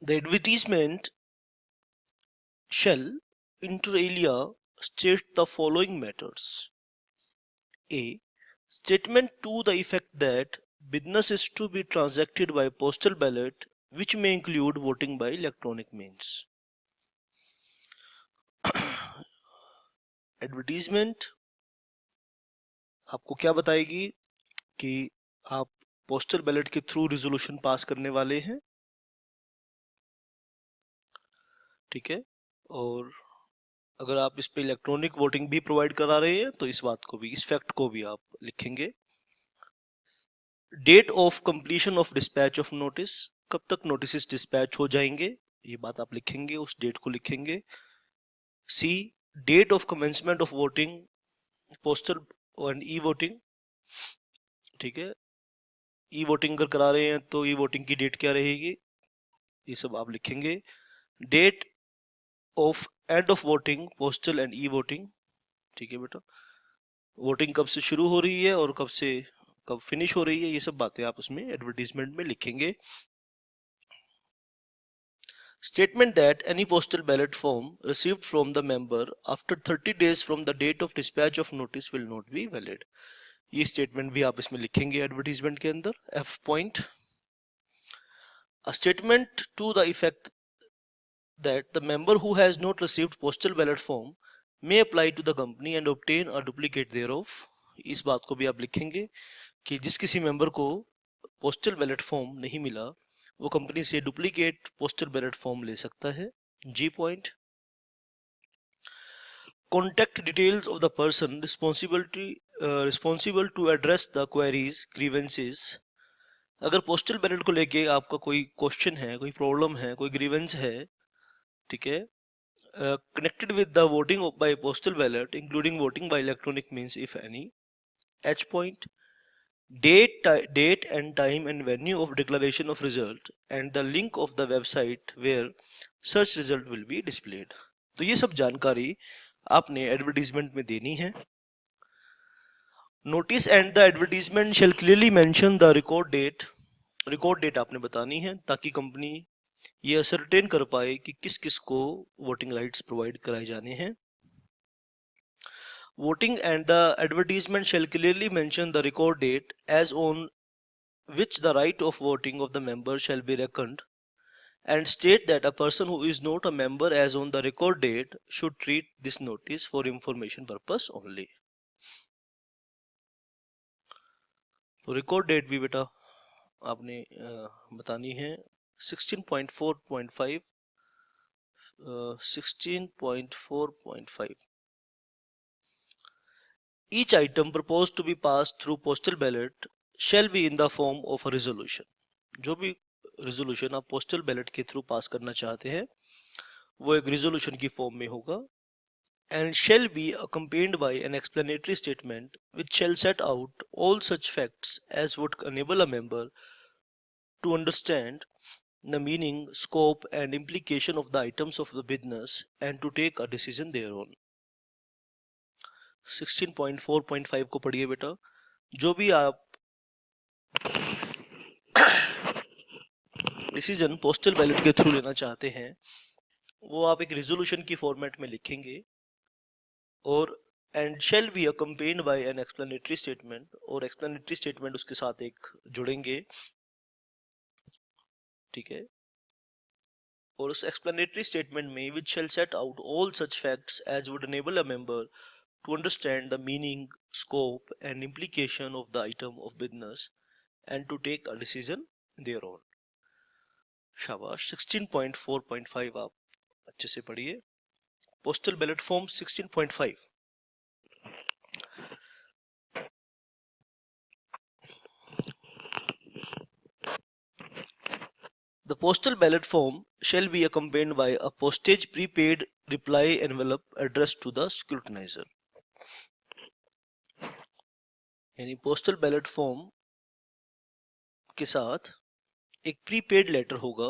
The advertisement shall, inter alia, state the following matters. A. Statement to the effect that business is to be transacted by postal ballot, which may include voting by electronic means. Advertisement आपको क्या बताएगी कि आप postal ballot के through resolution pass करने वाले हैं, ठीक है। और अगर आप इस पे इलेक्ट्रॉनिक वोटिंग भी प्रोवाइड करा रहे हैं तो इस बात को भी, इस फैक्ट को भी आप लिखेंगे। Date of completion of dispatch of notice, कब तक नोटिस डिस्पैच हो जाएंगे, ये बात आप लिखेंगे, उस डेट को लिखेंगे। C. Date of commencement of voting, postal and e voting, ठीक है। ई वोटिंग अगर करा रहे हैं तो ई वोटिंग की डेट क्या रहेगी, ये सब आप लिखेंगे। Date of end of voting, postal and e voting, ठीक है बेटा। वोटिंग कब से शुरू हो रही है और कब फिनिश हो रही है, ये सब बातें आप उसमें एडवर्टीजमेंट में लिखेंगे। Statement that any postal ballot form received from the member after 30 days from the date of dispatch of notice will not be valid. ये स्टेटमेंट भी आप इसमें लिखेंगे एडवर्टीजमेंट के अंदर। F point. A statement to the effect that the member who has not received postal ballot form may apply to the company and obtain a duplicate thereof. इस बात को भी आप लिखेंगे कि जिस किसी मेंबर को पोस्टल बैलेट फॉर्म नहीं मिला वो कंपनी से डुप्लीकेट पोस्टल बैलेट फॉर्म ले सकता है। G point. Contact details of the person responsible to address the queries, grievances. अगर पोस्टल बैलेट को लेके आपका कोई क्वेश्चन है, कोई प्रॉब्लम है, कोई ग्रीवेंस है, ठीक है, connected with the voting by postal ballot including voting by electronic means if any. H point. Date and time and venue of declaration of result and the link of the website where such result will be displayed. तो ये सब जानकारी आपने advertisement में देनी है। Notice and the advertisement shall clearly mention the record date, record date आपने बतानी है ताकि कंपनी ये असरटेन कर पाए कि किस किस को वोटिंग राइट्स प्रोवाइड कराए जाने हैं। Voting and the advertisement shall clearly mention the record date as on which the right of voting of the member shall be reckoned, and state that a person who is not a member as on the record date should treat this notice for information purpose only. तो record date भी बेटा आपने बतानी है। 16.4.5 16.4.5 Each item proposed to be passed through postal ballot shall be in the form of a resolution. जो भी resolution आप postal ballot के through पास करना चाहते हैं वो एक resolution की form में होगा, and shall be accompanied by an explanatory statement which shall set out all such facts as would enable a member to understand the meaning, scope and implication of the items of the business and to take a decision thereon. 16.4.5 को पढ़िए बेटा। जो भी आप decision postal ballot के through लेना चाहते हैं वो आप एक रिजोल्यूशन की फॉर्मेट में लिखेंगे और and shall be accompanied by an explanatory statement, और एक्सप्लेनेटरी स्टेटमेंट उसके साथ एक जुड़ेंगे, ठीक है। और उस एक्सप्लेनेटरी स्टेटमेंट में which shall set out all such facts as would enable a member to understand the meaning, scope and implication of the item of business and to take a decision thereon. शाबाश। 16.4.5 आप अच्छे से पढ़िए। Postal ballot form 16.5 The postal ballot form shall be accompanied by a postage prepaid reply envelope addressed to the scrutinizer. यानी postal ballot form के साथ एक prepaid letter होगा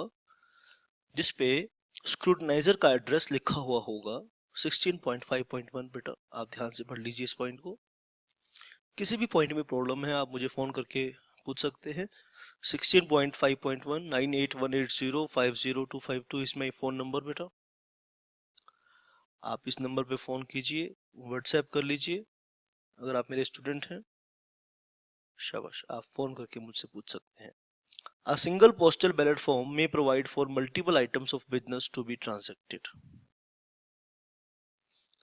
जिसपे स्क्रूटनाइजर का एड्रेस लिखा हुआ होगा। 16.5.1 बेटा आप ध्यान से पढ़ लीजिए इस पॉइंट को। किसी भी पॉइंट में प्रॉब्लम है आप मुझे फोन करके पूछ सकते हैं। 16.5.1 9818050252 इज माई फोन नंबर बेटा। आप इस नंबर पे फोन कीजिए, व्हाट्सएप कर लीजिए। अगर आप मेरे स्टूडेंट हैं, शाबाश, आप फोन करके मुझसे पूछ सकते हैं। A single postal ballot form may provide for multiple items of business to be transacted.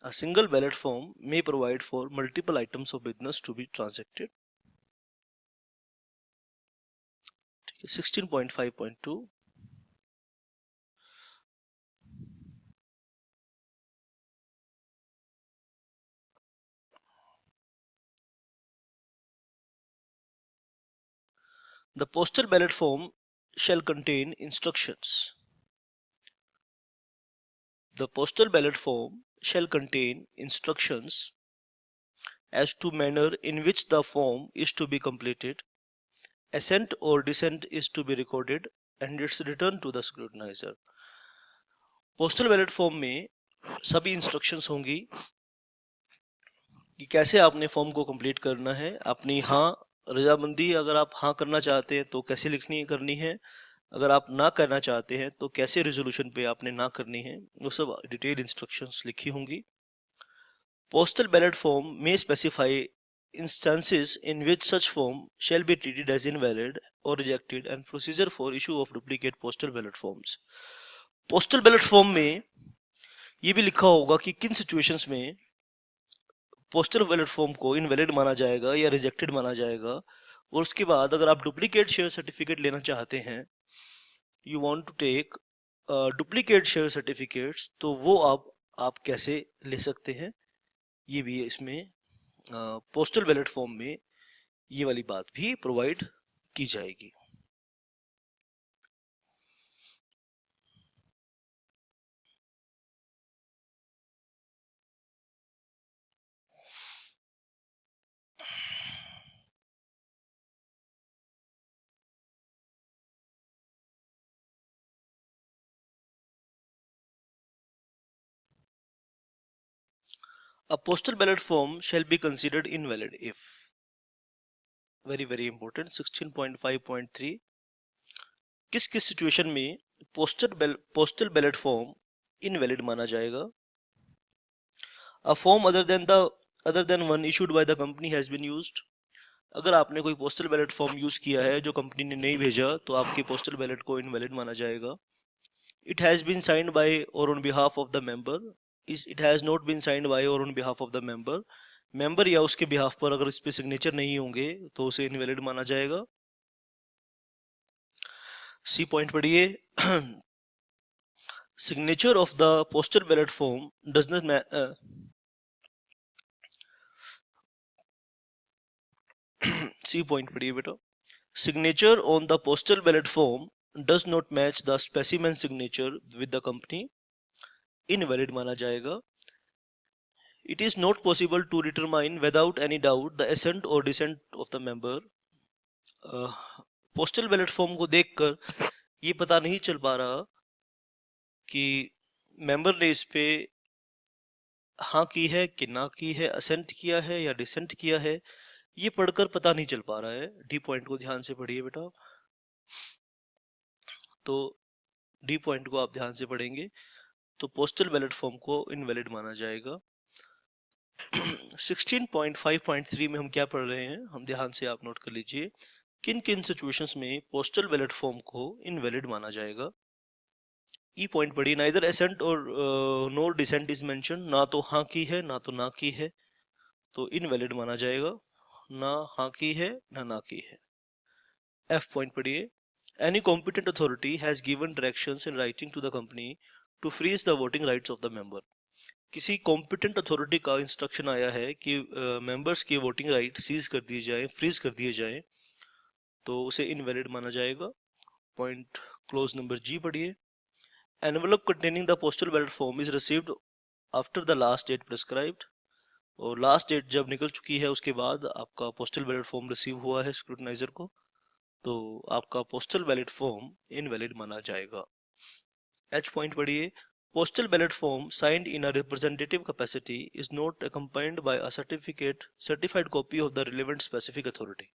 A single ballot form may provide for multiple items of business to be transacted. 16.5.2 The postal ballot form shall contain instructions. The postal ballot form shall contain instructions as to manner in which the form is to be completed, assent or dissent is to be recorded, and its return to the scrutinizer. Postal ballot form में सभी instructions होंगी कि कैसे आपने form को complete करना है। अपनी हाँ रजामंदी अगर आप हाँ करना चाहते हैं तो कैसे लिखनी करनी है, अगर आप ना करना चाहते हैं तो कैसे रेजोल्यूशन पे आपने ना करनी है, वो सब डिटेल इंस्ट्रक्शंस लिखी होंगी। पोस्टल बैलेट फॉर्म में specify instances in which such form shall be treated as invalid or rejected and procedure for issue of duplicate postal ballot forms. Postal ballot form में ये भी लिखा होगा कि किन सिचुएशंस में पोस्टल बैलेट फॉर्म को इनवैलिड माना जाएगा या रिजेक्टेड माना जाएगा। और उसके बाद अगर आप डुप्लीकेट शेयर सर्टिफिकेट लेना चाहते हैं, you want to take duplicate share certificates, तो वो आप कैसे ले सकते हैं, ये भी इसमें पोस्टल बैलेट फॉर्म में ये वाली बात भी प्रोवाइड की जाएगी। A postal ballot form shall be considered invalid if, very important, 16.5.3 किस किस सिचुएशन में पोस्टल बैलेट फॉर्म इनवैलिड माना जाएगा। A form other than one issued by the company has been used. अगर आपने कोई पोस्टल बैलेट फॉर्म यूज किया है जो कंपनी ने नहीं भेजा तो आपके पोस्टल बैलेट को इनवैलिड माना जाएगा। It has been signed by or on behalf of the member. It has not been signed by or on behalf of the member. Member या उसके बिहाफ पर अगर इस पे सिग्नेचर नहीं होंगे तो उसे इनवैलिड माना जाएगा। सी पॉइंट पढ़िए। Signature of the postal ballot form does not C point पढ़िए बेटा। Signature on the postal ballot form does not match the specimen signature with the company, invalid माना जाएगा। It is not possible to determine without any doubt the assent or dissent of the member. Postal ballot form को देखकर ये पता नहीं चल पा रहा कि मेंबर ने इस पे हाँ की है कि ना की है, असेंट किया है या डिसेंट किया है, ये पढ़कर पता नहीं चल पा रहा है। डी पॉइंट को ध्यान से पढ़िए बेटा। तो डी पॉइंट को आप ध्यान से पढ़ेंगे तो पोस्टल बैलेट फॉर्म को इनवैलिड माना जाएगा। 16.5.3 में हम क्या पढ़ रहे हैं, हम ध्यान से आप नोट कर लीजिए। किन किन सिचुएशंस में पोस्टल बैलेट फॉर्म को इनवैलिड माना जाएगा। ई पॉइंट पढ़िए। नाइदर एसेंट और नोर डिसेंट इज मेंशन, ना तो हाँ की है ना तो ना की है, तो इनवैलिड माना जाएगा। ना हाँ की है ना की है। एफ पॉइंट पढ़िए। Any competent authority has given directions in writing to the company to freeze the voting rights of the member. किसी competent authority का इंस्ट्रक्शन आया है कि members की voting right सीज कर दिए जाए, फ्रीज कर दिए जाए, तो उसे invalid माना जाएगा। पॉइंट क्लोज नंबर जी पढ़िए। Envelope containing the postal ballot form is received after the last date prescribed. और लास्ट डेट जब निकल चुकी है उसके बाद आपका पोस्टल बैलेट फॉर्म रिसीव हुआ है स्क्रूटनाइजर को, तो आपका पोस्टल बैलेट फॉर्म इनवैलिड माना जाएगा। एच पॉइंट पढ़िए। Postal ballot form signed in a representative capacity is not accompanied by a certified copy of the relevant specific authority.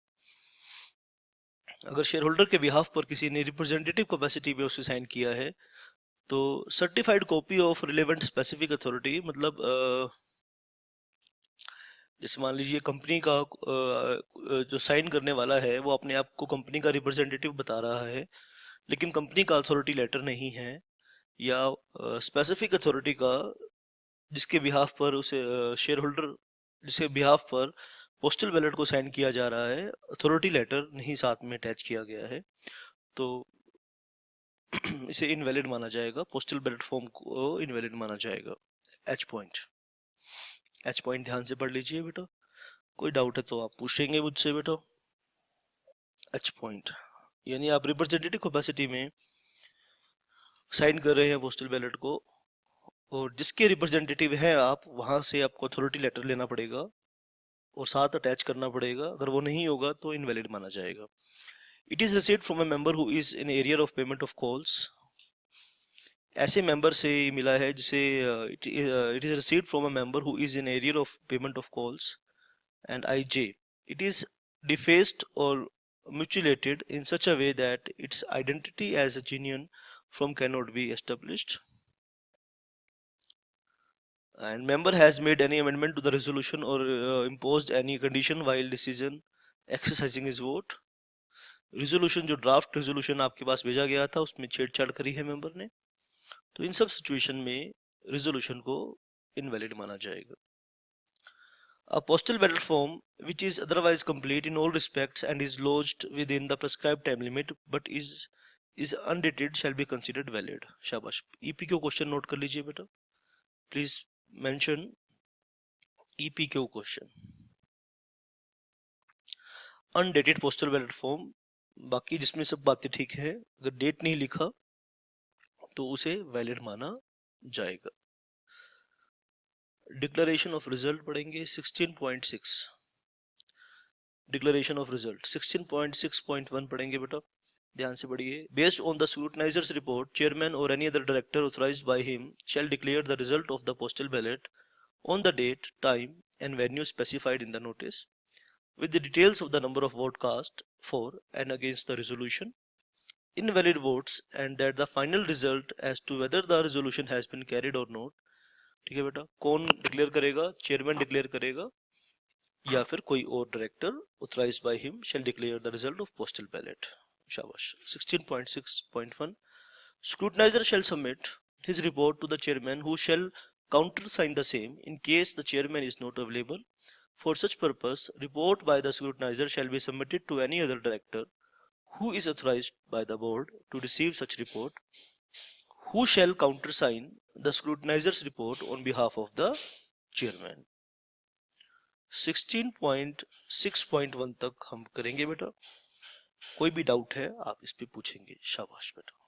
अगर शेयर होल्डर के बिहाफ पर किसी ने रिप्रेजेंटेटिव कैपेसिटी में उसे साइन किया है तो certified copy of relevant specific authority, मतलब जैसे मान लीजिए कंपनी का जो साइन करने वाला है वो अपने आप को कंपनी का रिप्रेजेंटेटिव बता रहा है, लेकिन कंपनी का अथॉरिटी लेटर नहीं है, या स्पेसिफिक अथॉरिटी का जिसके बिहाफ पर उसे शेयर होल्डर जिसके बिहाफ पर पोस्टल बैलेट को साइन किया जा रहा है, अथॉरिटी लेटर नहीं साथ में अटैच किया गया है, तो इसे इनवैलिड माना जाएगा, पोस्टल बैलेट फॉर्म को इनवैलिड माना जाएगा। एच पॉइंट ध्यान से पढ़ लीजिए बेटा, कोई डाउट है तो आप पूछेंगे मुझसे बेटा। एच पॉइंट यानी आप रिप्रेजेंटेटिव कैपेसिटी में साइन कर रहे हैं पोस्टल बैलेट को, और जिसके रिप्रेजेंटेटिव हैं आप, वहां से आपको अथॉरिटी लेटर लेना पड़ेगा और साथ अटैच करना पड़ेगा। अगर वो नहीं होगा तो इनवैलिड माना जाएगा। It is received from a member who is in arrear of payment of calls, ऐसे मेंबर से मिला है जिसे it is received from a member who is in arrear of payment of calls and IJ. It is defaced or mutilated in such a way that its identity as a genuine firm cannot be established. And member has made any amendment to the resolution or imposed any condition while decision exercising his vote. Resolution जो draft resolution आपके पास भेजा गया था उसमें छेड़छाड़ करी है member ने, तो इन सब सिचुएशन में रेजोल्यूशन को इनवैलिड माना जाएगा। A postal ballot form which is otherwise complete in all respects and is lodged within the prescribed time limit but is undated shall be considered valid. शाबाश। EPQ क्वेश्चन नोट कर लीजिए बेटा, please mention EPQ question. Undated postal ballot form, बाकी जिसमें सब बातें ठीक है, अगर डेट नहीं लिखा तो उसे वैलिड माना जाएगा। डिक्लेरेशन ऑफ रिजल्ट पढ़ेंगे 16.6। डिक्लेरेशन ऑफ रिजल्ट 16.6.1 पढ़ेंगे बेटा, ध्यान से पढ़िए। Based on the scrutiniser's report, chairman और any other director authorised by him shall declare the result of the postal ballot on the date, time and venue specified in the notice, with the details of the number of votes cast for and against the resolution, invalid votes, and that the final result as to whether the resolution has been carried or not। ठीक है बेटा, कौन declare करेगा? Chairman declare करेगा या फिर कोई और director authorised by him shall declare the result of postal ballot. शाबाश। 16.6.1 scrutinizer shall submit his report to the chairman who shall countersign the same in case the chairman is not available. For such purpose, report by the scrutinizer shall be submitted to any other director who is authorized by the board to receive such report, who shall countersign the scrutinizer's report on behalf of the chairman। 16.6.1 तक हम करेंगे बेटा, कोई भी doubt है आप इस पे पूछेंगे। शाबाश बेटा।